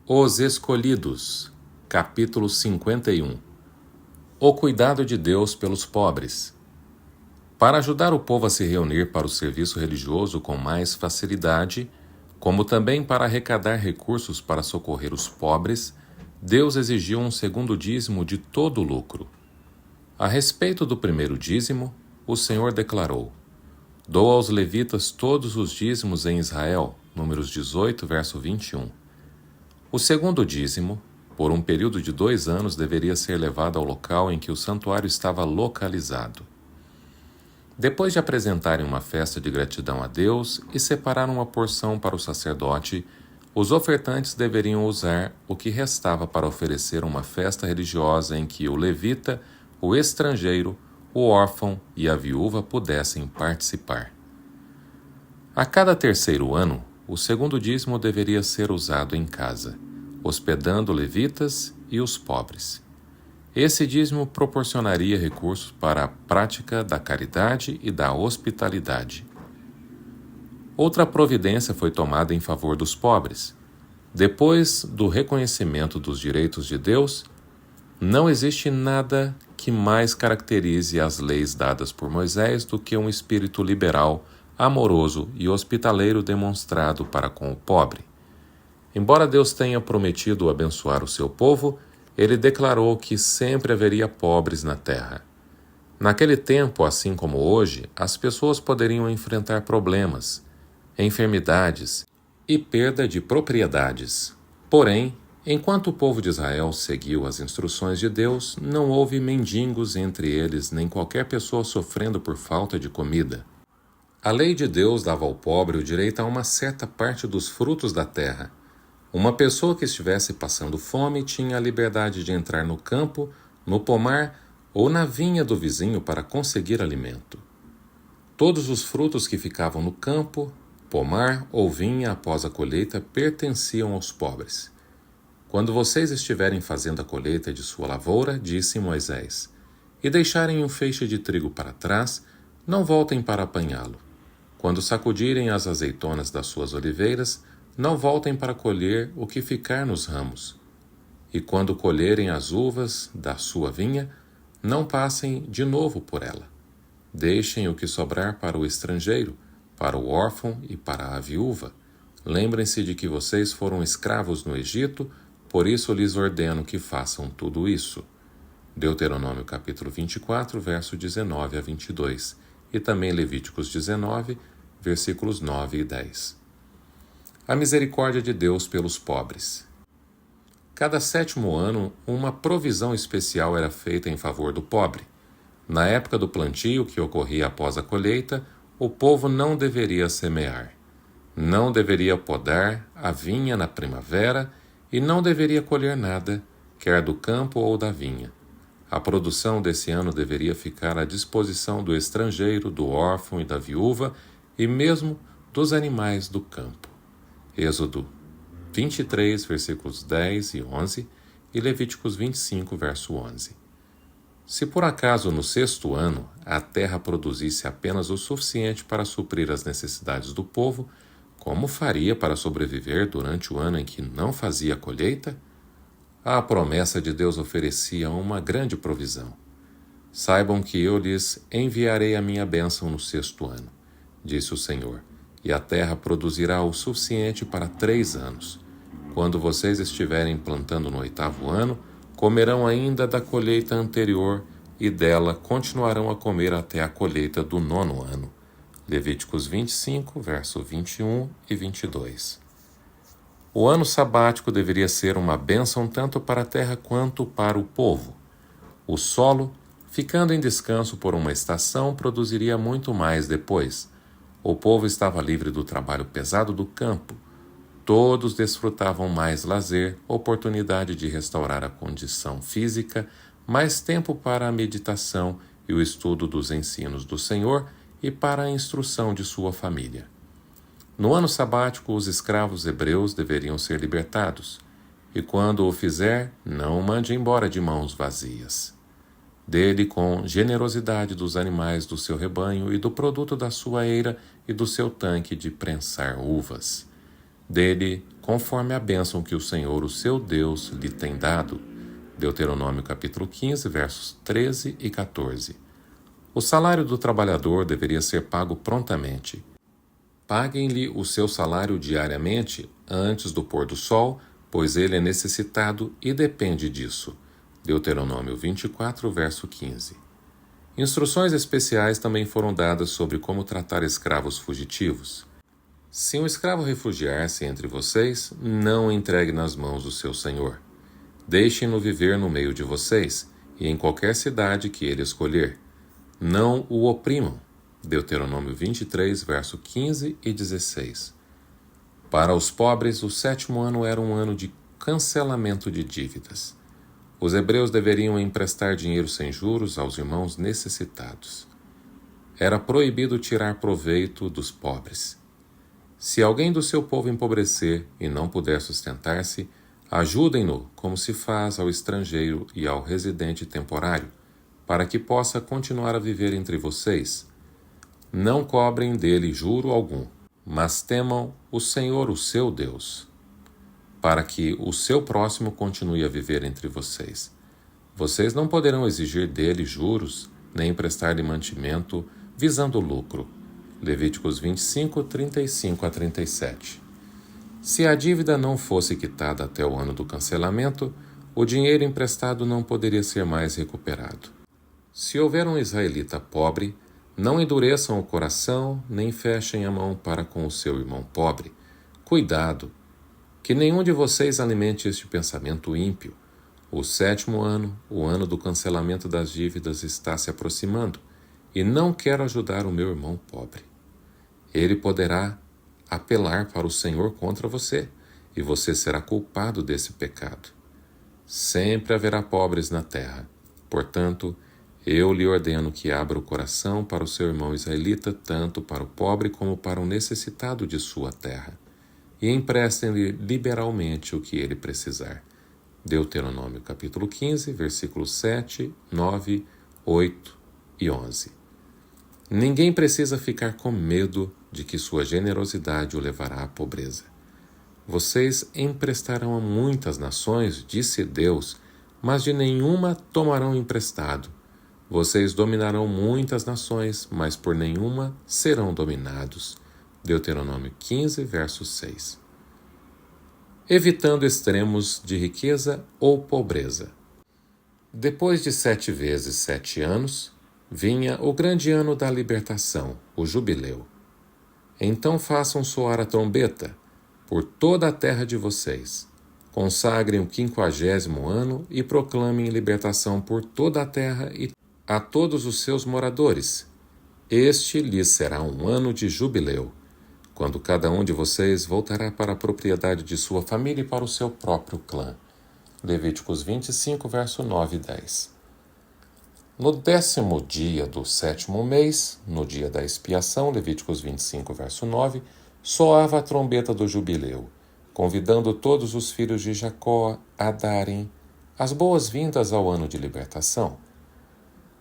Os Escolhidos, capítulo 51. O cuidado de Deus pelos pobres. Para ajudar o povo a se reunir para o serviço religioso com mais facilidade, como também para arrecadar recursos para socorrer os pobres, Deus exigiu um segundo dízimo de todo o lucro. A respeito do primeiro dízimo, o Senhor declarou: Dou aos levitas todos os dízimos em Israel, Números 18, verso 21. O segundo dízimo, por um período de 2 anos, deveria ser levado ao local em que o santuário estava localizado. Depois de apresentarem uma festa de gratidão a Deus e separar uma porção para o sacerdote, os ofertantes deveriam usar o que restava para oferecer uma festa religiosa em que o levita, o estrangeiro, o órfão e a viúva pudessem participar. A cada terceiro ano, o segundo dízimo deveria ser usado em casa, hospedando levitas e os pobres. Esse dízimo proporcionaria recursos para a prática da caridade e da hospitalidade. Outra providência foi tomada em favor dos pobres. Depois do reconhecimento dos direitos de Deus, não existe nada que mais caracterize as leis dadas por Moisés do que um espírito liberal, amoroso e hospitaleiro demonstrado para com o pobre. Embora Deus tenha prometido abençoar o seu povo, ele declarou que sempre haveria pobres na terra. Naquele tempo, assim como hoje, as pessoas poderiam enfrentar problemas, enfermidades e perda de propriedades. Porém, enquanto o povo de Israel seguiu as instruções de Deus, não houve mendigos entre eles, nem qualquer pessoa sofrendo por falta de comida. A lei de Deus dava ao pobre o direito a uma certa parte dos frutos da terra. Uma pessoa que estivesse passando fome tinha a liberdade de entrar no campo, no pomar ou na vinha do vizinho para conseguir alimento. Todos os frutos que ficavam no campo, pomar ou vinha após a colheita pertenciam aos pobres. Quando vocês estiverem fazendo a colheita de sua lavoura, disse Moisés, e deixarem um feixe de trigo para trás, não voltem para apanhá-lo. Quando sacudirem as azeitonas das suas oliveiras, não voltem para colher o que ficar nos ramos. E quando colherem as uvas da sua vinha, não passem de novo por ela. Deixem o que sobrar para o estrangeiro, para o órfão e para a viúva. Lembrem-se de que vocês foram escravos no Egito, por isso lhes ordeno que façam tudo isso. Deuteronômio capítulo 24, verso 19 a 22, e também Levíticos 19, versículos 9 e 10. A misericórdia de Deus pelos pobres. Cada 7º ano, uma provisão especial era feita em favor do pobre. Na época do plantio, que ocorria após a colheita, o povo não deveria semear, não deveria podar a vinha na primavera e não deveria colher nada, quer do campo ou da vinha. A produção desse ano deveria ficar à disposição do estrangeiro, do órfão e da viúva, e mesmo dos animais do campo. Êxodo 23, versículos 10 e 11, e Levíticos 25, verso 11. Se por acaso no 6º ano a terra produzisse apenas o suficiente para suprir as necessidades do povo, como faria para sobreviver durante o ano em que não fazia colheita? A promessa de Deus oferecia uma grande provisão. Saibam que eu lhes enviarei a minha bênção no 6º ano, disse o Senhor, e a terra produzirá o suficiente para 3 anos. Quando vocês estiverem plantando no 8º ano, comerão ainda da colheita anterior e dela continuarão a comer até a colheita do 9º ano. Levíticos 25, verso 21 e 22. O ano sabático deveria ser uma bênção tanto para a terra quanto para o povo. O solo, ficando em descanso por uma estação, produziria muito mais depois. O povo estava livre do trabalho pesado do campo. Todos desfrutavam mais lazer, oportunidade de restaurar a condição física, mais tempo para a meditação e o estudo dos ensinos do Senhor e para a instrução de sua família. No ano sabático, os escravos hebreus deveriam ser libertados, e quando o fizer, não o mande embora de mãos vazias. Dê-lhe com generosidade dos animais do seu rebanho e do produto da sua eira e do seu tanque de prensar uvas. Dê-lhe conforme a bênção que o Senhor, o seu Deus, lhe tem dado. Deuteronômio capítulo 15, versos 13 e 14. O salário do trabalhador deveria ser pago prontamente. Paguem-lhe o seu salário diariamente, antes do pôr do sol, pois ele é necessitado e depende disso. Deuteronômio 24, verso 15. Instruções especiais também foram dadas sobre como tratar escravos fugitivos. Se um escravo refugiar-se entre vocês, não o entregue nas mãos do seu senhor. Deixem-no viver no meio de vocês, e em qualquer cidade que ele escolher. Não o oprimam. Deuteronômio 23, verso 15 e 16. Para os pobres, o 7º ano era um ano de cancelamento de dívidas. Os hebreus deveriam emprestar dinheiro sem juros aos irmãos necessitados. Era proibido tirar proveito dos pobres. Se alguém do seu povo empobrecer e não puder sustentar-se, ajudem-no como se faz ao estrangeiro e ao residente temporário, para que possa continuar a viver entre vocês. Não cobrem dele juro algum, mas temam o Senhor, o seu Deus, para que o seu próximo continue a viver entre vocês. Vocês não poderão exigir dele juros, nem emprestar-lhe mantimento, visando lucro. Levíticos 25, 35 a 37. Se a dívida não fosse quitada até o ano do cancelamento, o dinheiro emprestado não poderia ser mais recuperado. Se houver um israelita pobre, não endureçam o coração, nem fechem a mão para com o seu irmão pobre. Cuidado, que nenhum de vocês alimente este pensamento ímpio. O 7º ano, o ano do cancelamento das dívidas, está se aproximando, e não quero ajudar o meu irmão pobre. Ele poderá apelar para o Senhor contra você, e você será culpado desse pecado. Sempre haverá pobres na terra. Portanto, eu lhe ordeno que abra o coração para o seu irmão israelita, tanto para o pobre como para o necessitado de sua terra, e emprestem-lhe liberalmente o que ele precisar. Deuteronômio capítulo 15, versículos 7, 9, 8 e 11. Ninguém precisa ficar com medo de que sua generosidade o levará à pobreza. Vocês emprestarão a muitas nações, disse Deus, mas de nenhuma tomarão emprestado. Vocês dominarão muitas nações, mas por nenhuma serão dominados. Deuteronômio 15, verso 6. Evitando extremos de riqueza ou pobreza. Depois de 7 vezes 7 anos, vinha o grande ano da libertação, o jubileu. Então façam soar a trombeta por toda a terra de vocês. Consagrem o 50º ano e proclamem libertação por toda a terra e a todos os seus moradores. Este lhes será um ano de jubileu, quando cada um de vocês voltará para a propriedade de sua família e para o seu próprio clã. Levíticos 25, verso 9 e 10. No 10º dia do 7º mês, no dia da expiação, Levíticos 25, verso 9, soava a trombeta do jubileu, convidando todos os filhos de Jacó a darem as boas-vindas ao ano de libertação.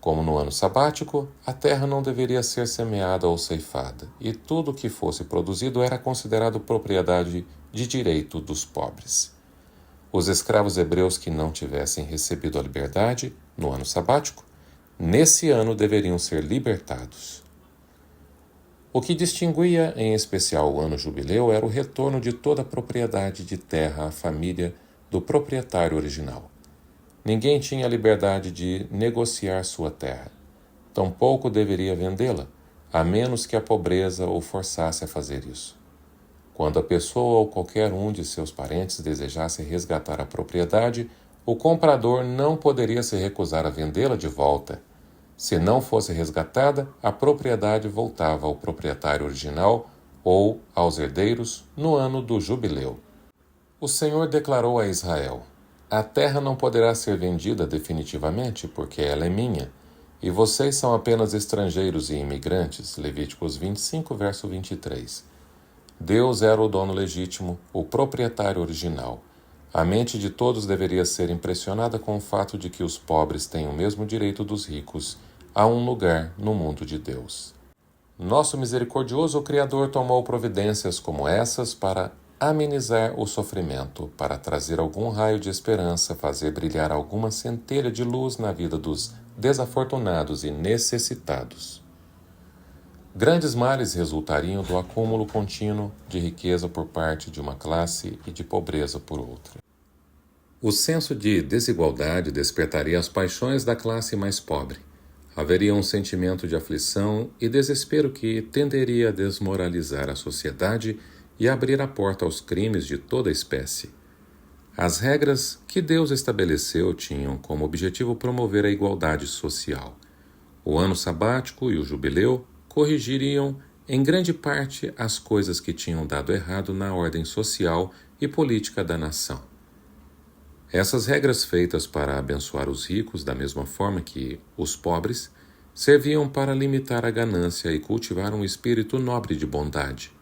Como no ano sabático, a terra não deveria ser semeada ou ceifada, e tudo o que fosse produzido era considerado propriedade de direito dos pobres. Os escravos hebreus que não tivessem recebido a liberdade no ano sabático, nesse ano deveriam ser libertados. O que distinguia em especial o ano jubileu era o retorno de toda a propriedade de terra à família do proprietário original. Ninguém tinha liberdade de negociar sua terra. Tampouco deveria vendê-la, a menos que a pobreza o forçasse a fazer isso. Quando a pessoa ou qualquer um de seus parentes desejasse resgatar a propriedade, o comprador não poderia se recusar a vendê-la de volta. Se não fosse resgatada, a propriedade voltava ao proprietário original ou aos herdeiros no ano do jubileu. O Senhor declarou a Israel: a terra não poderá ser vendida definitivamente, porque ela é minha, e vocês são apenas estrangeiros e imigrantes. Levíticos 25, verso 23. Deus era o dono legítimo, o proprietário original. A mente de todos deveria ser impressionada com o fato de que os pobres têm o mesmo direito dos ricos a um lugar no mundo de Deus. Nosso misericordioso Criador tomou providências como essas para amenizar o sofrimento, para trazer algum raio de esperança, fazer brilhar alguma centelha de luz na vida dos desafortunados e necessitados. Grandes males resultariam do acúmulo contínuo de riqueza por parte de uma classe e de pobreza por outra. O senso de desigualdade despertaria as paixões da classe mais pobre. Haveria um sentimento de aflição e desespero que tenderia a desmoralizar a sociedade e abrir a porta aos crimes de toda espécie. As regras que Deus estabeleceu tinham como objetivo promover a igualdade social. O ano sabático e o jubileu corrigiriam em grande parte as coisas que tinham dado errado na ordem social e política da nação. Essas regras, feitas para abençoar os ricos da mesma forma que os pobres, serviam para limitar a ganância e cultivar um espírito nobre de bondade.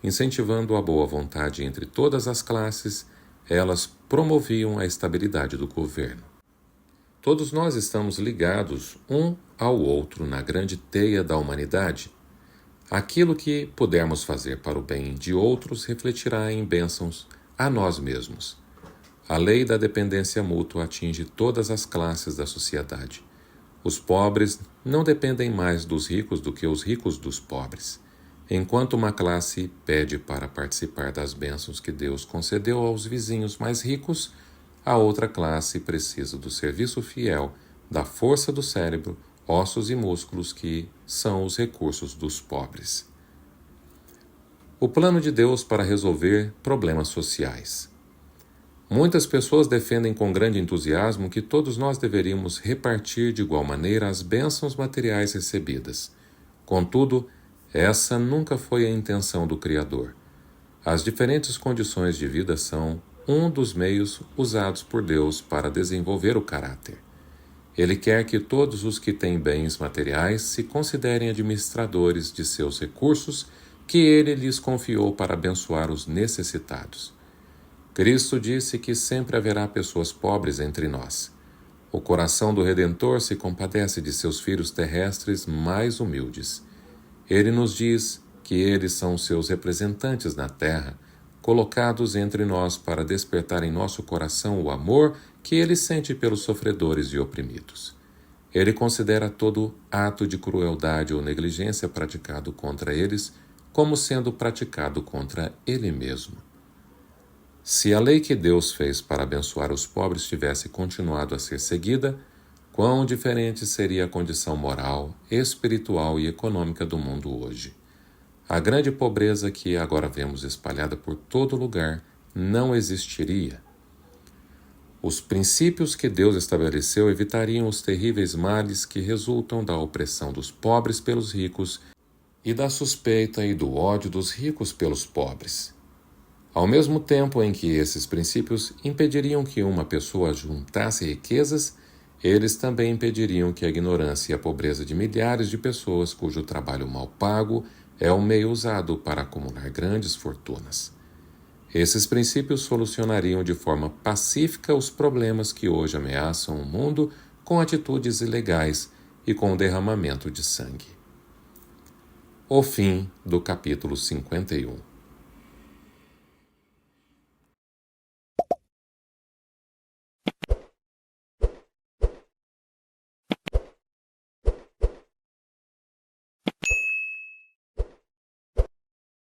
Incentivando a boa vontade entre todas as classes, elas promoviam a estabilidade do governo. Todos nós estamos ligados um ao outro na grande teia da humanidade. Aquilo que pudermos fazer para o bem de outros refletirá em bênçãos a nós mesmos. A lei da dependência mútua atinge todas as classes da sociedade. Os pobres não dependem mais dos ricos do que os ricos dos pobres. Enquanto uma classe pede para participar das bênçãos que Deus concedeu aos vizinhos mais ricos, a outra classe precisa do serviço fiel, da força do cérebro, ossos e músculos que são os recursos dos pobres. O plano de Deus para resolver problemas sociais. Muitas pessoas defendem com grande entusiasmo que todos nós deveríamos repartir de igual maneira as bênçãos materiais recebidas. Contudo, essa nunca foi a intenção do Criador. As diferentes condições de vida são um dos meios usados por Deus para desenvolver o caráter. Ele quer que todos os que têm bens materiais se considerem administradores de seus recursos que ele lhes confiou para abençoar os necessitados. Cristo disse que sempre haverá pessoas pobres entre nós. O coração do Redentor se compadece de seus filhos terrestres mais humildes. Ele nos diz que eles são seus representantes na terra, colocados entre nós para despertar em nosso coração o amor que ele sente pelos sofredores e oprimidos. Ele considera todo ato de crueldade ou negligência praticado contra eles como sendo praticado contra ele mesmo. Se a lei que Deus fez para abençoar os pobres tivesse continuado a ser seguida, quão diferente seria a condição moral, espiritual e econômica do mundo hoje. A grande pobreza que agora vemos espalhada por todo lugar não existiria. Os princípios que Deus estabeleceu evitariam os terríveis males que resultam da opressão dos pobres pelos ricos e da suspeita e do ódio dos ricos pelos pobres. Ao mesmo tempo em que esses princípios impediriam que uma pessoa juntasse riquezas, eles também impediriam que a ignorância e a pobreza de milhares de pessoas cujo trabalho mal pago é o meio usado para acumular grandes fortunas. Esses princípios solucionariam de forma pacífica os problemas que hoje ameaçam o mundo com atitudes ilegais e com o derramamento de sangue. O fim do capítulo 51.